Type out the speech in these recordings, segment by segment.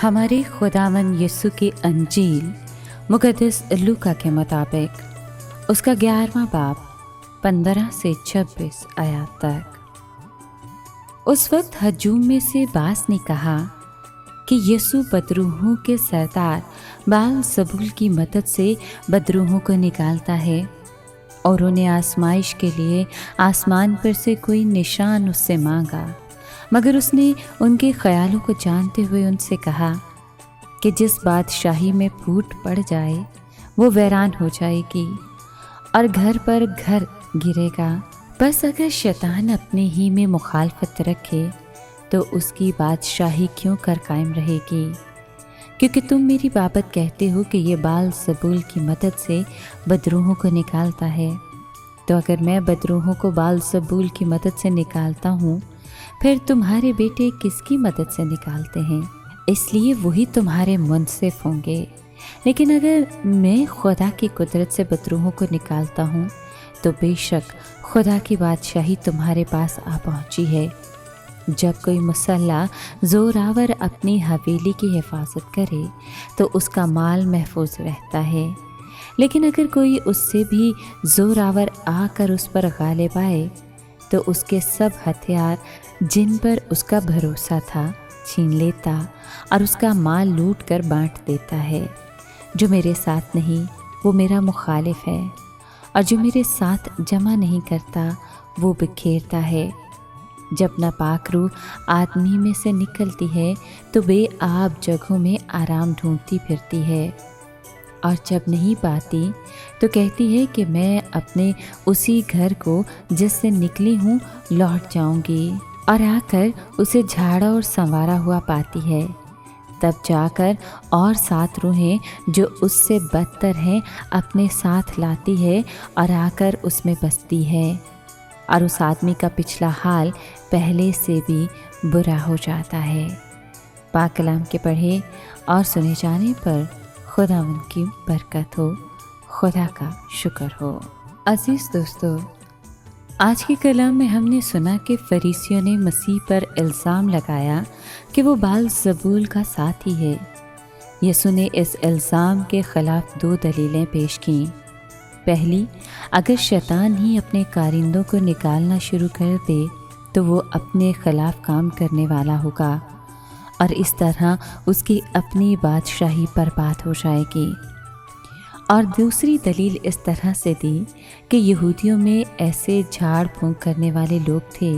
हमारे खुदावन यीशु की अंजील मुक़द्दस लूका के मुताबिक उसका 11वां बाब 15 से 26 आयत तक। उस वक्त हजूम में से बास ने कहा कि यीशु बदरूहों के सरदार बाल ज़बूल की मदद से बदरूहों को निकालता है और उन्हें आजमाइश के लिए आसमान पर से कोई निशान उससे मांगा। मगर उसने उनके ख्यालों को जानते हुए उनसे कहा कि जिस बादशाही में फूट पड़ जाए वो वैरान हो जाएगी और घर पर घर गिरेगा। बस अगर शैतान अपने ही में मुखालफत रखे तो उसकी बादशाही क्यों कर कायम रहेगी? क्योंकि तुम मेरी बाबत कहते हो कि ये बाल ज़बूल की मदद से बदरूहों को निकालता है। तो अगर मैं बदरूहों को बाल ज़बूल की मदद से निकालता हूँ, फिर तुम्हारे बेटे किसकी मदद से निकालते हैं? इसलिए वही तुम्हारे मुंसिफ होंगे। लेकिन अगर मैं खुदा की कुदरत से बदरूहों को निकालता हूँ तो बेशक खुदा की बादशाही तुम्हारे पास आ पहुँची है। जब कोई मुसल्ला ज़ोरावर अपनी हवेली की हिफाजत करे तो उसका माल महफूज रहता है। लेकिन अगर कोई उससे भी ज़ोरावर आकर उस पर गालिब आए तो उसके सब हथियार जिन पर उसका भरोसा था छीन लेता और उसका माल लूट कर बांट देता है। जो मेरे साथ नहीं वो मेरा मुखालिफ है और जो मेरे साथ जमा नहीं करता वो बिखेरता है। जब नापाक रूह आदमी में से निकलती है तो बेआब जगहों में आराम ढूंढती फिरती है और जब नहीं पाती तो कहती है कि मैं अपने उसी घर को जिससे निकली हूँ लौट जाऊंगी, और आकर उसे झाड़ा और संवारा हुआ पाती है। तब जाकर और 7 रूहें जो उससे बदतर हैं अपने साथ लाती है और आकर उसमें बसती है, और उस आदमी का पिछला हाल पहले से भी बुरा हो जाता है। पाक कलाम के पढ़े और सुने जाने पर खुदावन की बरकत हो, खुदा का शुक्र हो। अजीज़ दोस्तों, आज के कलाम में हमने सुना कि फरीसियों ने मसीह पर इल्ज़ाम लगाया कि वो बाल ज़बूल का साथी है। यीशु ने इस इल्ज़ाम के ख़िलाफ़ 2 दलीलें पेश कीं। पहली, अगर शैतान ही अपने कारिंदों को निकालना शुरू कर दे तो वो अपने ख़िलाफ़ काम करने वाला होगा और इस तरह उसकी अपनी बादशाही बर्बाद हो जाएगी। और दूसरी दलील इस तरह से दी कि यहूदियों में ऐसे झाड़ फूंक करने वाले लोग थे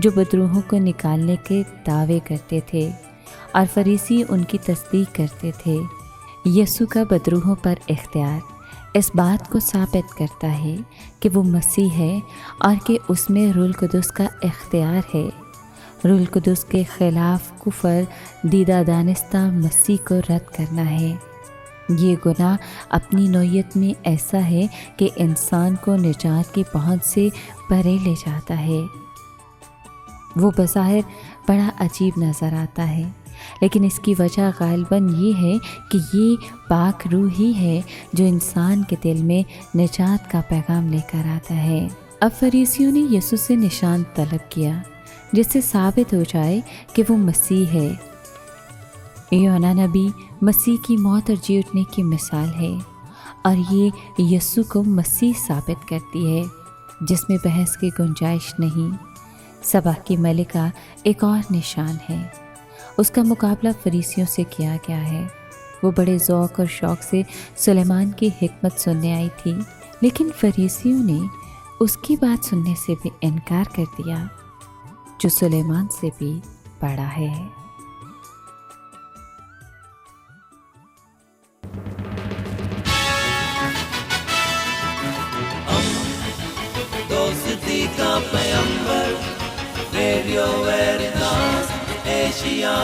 जो बदरूहों को निकालने के दावे करते थे और फरीसी उनकी तस्दीक करते थे। यीशु का बदरूहों पर इख्तियार इस बात को साबित करता है कि वो मसीह है और कि उसमें रूह कुदस का इख्तियार है। रूह कुदस के ख़िलाफ़ कुफर दीदा दानिस्ता मसीह को रद्द करना है। ये गुनाह अपनी नौयत में ऐसा है कि इंसान को निजात की पहुंच से परे ले जाता है। वो बज़ाहिर बड़ा अजीब नज़र आता है, लेकिन इसकी वजह गालिबन ये है कि ये पाक रूह ही है जो इंसान के दिल में निजात का पैगाम लेकर आता है। अब फरीसियों ने यीशु से निशान तलब किया जिससे साबित हो जाए कि वो मसीह है। यूहन्ना नबी मसीह की मौत और जी उठने की मिसाल है और ये यीशु को मसीह साबित करती है, जिसमें बहस की गुंजाइश नहीं। सबा की मलिका एक और निशान है। उसका मुकाबला फरीसियों से किया गया है। वो बड़े ज़ौक़ और शौक़ से सुलेमान की हिकमत सुनने आई थी, लेकिन फरीसियों ने उसकी बात सुनने से भी इनकार कर दिया जो सुलेमान से भी बड़ा है। दोस्ती का पैगंबर, रेडियो वेरितास एशिया।